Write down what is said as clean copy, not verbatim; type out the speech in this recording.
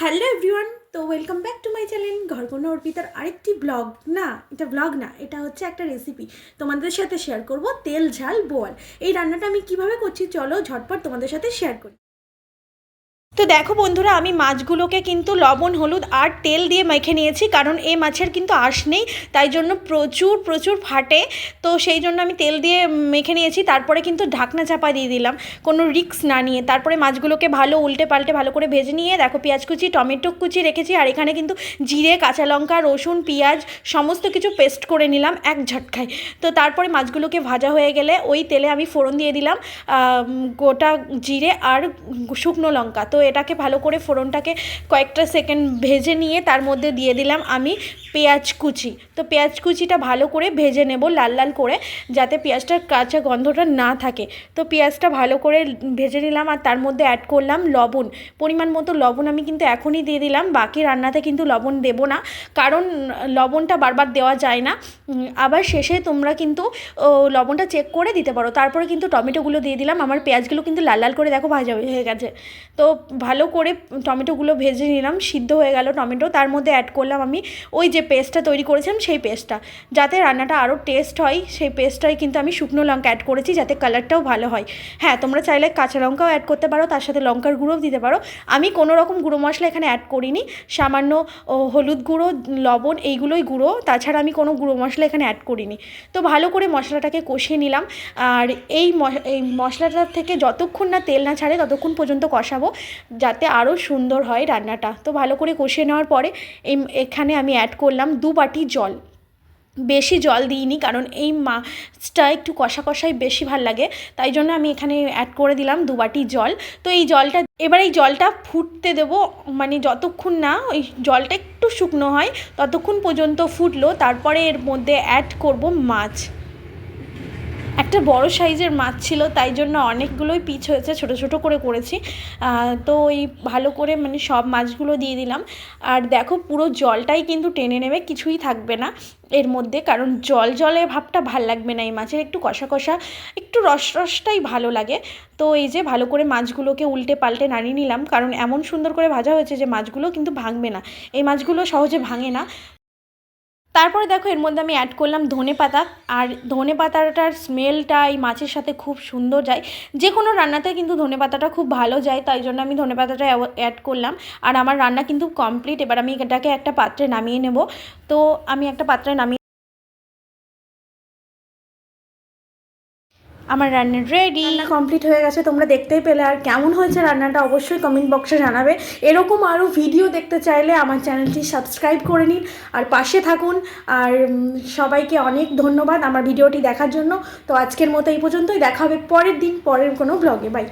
Hello everyone, তো welcome back to my channel ঘরকন্যা অর্পিতার আরেকটি ব্লগ। না, এটা হচ্ছে একটা রেসিপি তোমাদের সাথে শেয়ার করব। তেল ঝাল বোয়াল। এই রান্নাটা আমি কিভাবে করছি চলো ঝটপট তোমাদের সাথে শেয়ার করি। তো দেখো বন্ধুরা, আমি মাছগুলোকে কিন্তু লবণ হলুদ আর তেল দিয়ে মেখে নিয়েছি, কারণ এই মাছের কিন্তু আঁশ নেই, তাই জন্য প্রচুর প্রচুর ফাটে। তো সেই জন্য আমি তেল দিয়ে মেখে নিয়েছি, তারপরে কিন্তু ঢাকনা চাপা দিয়ে দিলাম কোনো রিস্ক না নিয়ে। তারপরে মাছগুলোকে ভালো উল্টে পাল্টে ভালো করে ভেজে নিয়ে দেখো পেঁয়াজ কুচি টমেটো কুচি রেখেছি, আর এখানে কিন্তু জিরে কাঁচা লঙ্কা রসুন পেঁয়াজ সমস্ত কিছু পেস্ট করে নিলাম এক ঝটকায়। তো তারপরে মাছগুলোকে ভাজা হয়ে গেলে ওই তেলে আমি ফোড়ন দিয়ে দিলাম গোটা জিরে আর শুকনো লঙ্কা। তো এটাকে ভালো করে ফোড়নটাকে কয়েকটা সেকেন্ড ভেজে নিয়ে তার মধ্যে দিয়ে দিলাম আমি পেঁয়াজ কুচি। তো পেঁয়াজ কুচিটা ভালো করে ভেজে নেব লাল লাল করে, যাতে পেঁয়াজটার কাঁচা গন্ধটা না থাকে। তো পেঁয়াজটা ভালো করে ভেজে নিলাম, আর তার মধ্যে অ্যাড করলাম লবণ, পরিমাণ মতো লবণ আমি কিন্তু এখনই দিয়ে দিলাম। বাকি রান্নাতে কিন্তু লবণ দেবো না, কারণ লবণটা বারবার দেওয়া যায় না। আবার শেষে তোমরা কিন্তু লবণটা চেক করে দিতে পারো। তারপরে কিন্তু টমেটোগুলো দিয়ে দিলাম। আমার পেঁয়াজগুলো কিন্তু লাল লাল করে দেখো ভাজা হয়ে গেছে। তো ভালো করে টমেটোগুলো ভেজে নিলাম, সিদ্ধ হয়ে গেল টমেটো। তার মধ্যে অ্যাড করলাম আমি ওই যে পেস্টটা তৈরি করেছিলাম সেই পেস্টটা, যাতে রান্নাটা আরও টেস্ট হয়। সেই পেস্টটাই কিন্তু আমি শুকনো লঙ্কা অ্যাড করেছি, যাতে কালারটাও ভালো হয়। হ্যাঁ, তোমরা চাইলে কাঁচা লঙ্কাও অ্যাড করতে পারো, তার সাথে লঙ্কার গুঁড়োও দিতে পারো। আমি কোনো রকম গুঁড়ো মশলা এখানে অ্যাড করিনি, সামান্য হলুদ গুঁড়ো লবণ এইগুলোই গুঁড়ো, তাছাড়া আমি কোনো গুঁড়ো মশলা এখানে অ্যাড করিনি। তো ভালো করে মশলাটাকে কষিয়ে নিলাম, আর এই মশলাটার থেকে যতক্ষণ না তেল না ছাড়ে ততক্ষণ পর্যন্ত কষাবো, যাতে আরও সুন্দর হয় রান্নাটা। তো ভালো করে কষিয়ে নেওয়ার পরে এখানে আমি অ্যাড করলাম 2 বাটি জল। বেশি জল দিইনি, কারণ এই মাছটা একটু কষা কষাই বেশি ভাল লাগে, তাই জন্য আমি এখানে অ্যাড করে দিলাম 2 বাটি জল। তো এই জলটা ফুটতে দেবো, মানে যতক্ষণ না ওই জলটা একটু শুকনো হয় ততক্ষণ পর্যন্ত ফুটলো। তারপরে এর মধ্যে অ্যাড করব মাছ। একটা বড় সাইজের মাছ ছিল, তাই জন্য অনেকগুলোই পিস হয়েছে, ছোট ছোট করে করেছি। তো এই ভালো করে মানে সব মাছগুলো দিয়ে দিলাম। আর দেখো পুরো জলটাই কিন্তু টেনে নেবে, কিছুই থাকবে না এর মধ্যে, কারণ জলে ভাবটা ভাল লাগবে না। এই মাছের একটু কষা কষা একটু রসটাই ভালো লাগে। তো এই যে ভালো করে মাছগুলোকে উল্টে পাল্টে নাড়িয়ে নিলাম, কারণ এমন সুন্দর করে ভাজা হয়েছে যে মাছগুলো কিন্তু ভাঙবে না। এই মাছগুলো সহজে ভাঙে না। তারপরে দেখো এর মধ্যে আমি অ্যাড করলাম ধনেপাতা, আর ধনেপাতাটার স্মেলটা এই মাছের সাথে খুব সুন্দর যায়। যে কোনো রান্নাতে কিন্তু ধনেপাতাটা খুব ভালো যায়, তাই জন্য আমি ধনেপাতাটা অ্যাড করলাম। আর আমার রান্না কিন্তু কমপ্লিট। এবার আমি এটাকে একটা পাত্রে নামিয়ে নেব। তো আমি একটা পাত্রে নামিয়ে আমার রান্না রেডি, রান্না কমপ্লিট হয়ে গেছে, তোমরা দেখতেই পেলে। আর কেমন হয়েছে রান্নাটা অবশ্যই কমেন্ট বক্সে জানাবে। এরকম আরও ভিডিও দেখতে চাইলে আমার চ্যানেলটি সাবস্ক্রাইব করে নিন আর পাশে থাকুন। আর সবাইকে অনেক ধন্যবাদ আমার ভিডিওটি দেখার জন্য। তো আজকের মতো এই পর্যন্তই, দেখা হবে পরের দিন পরের কোনো ব্লগে। বাই।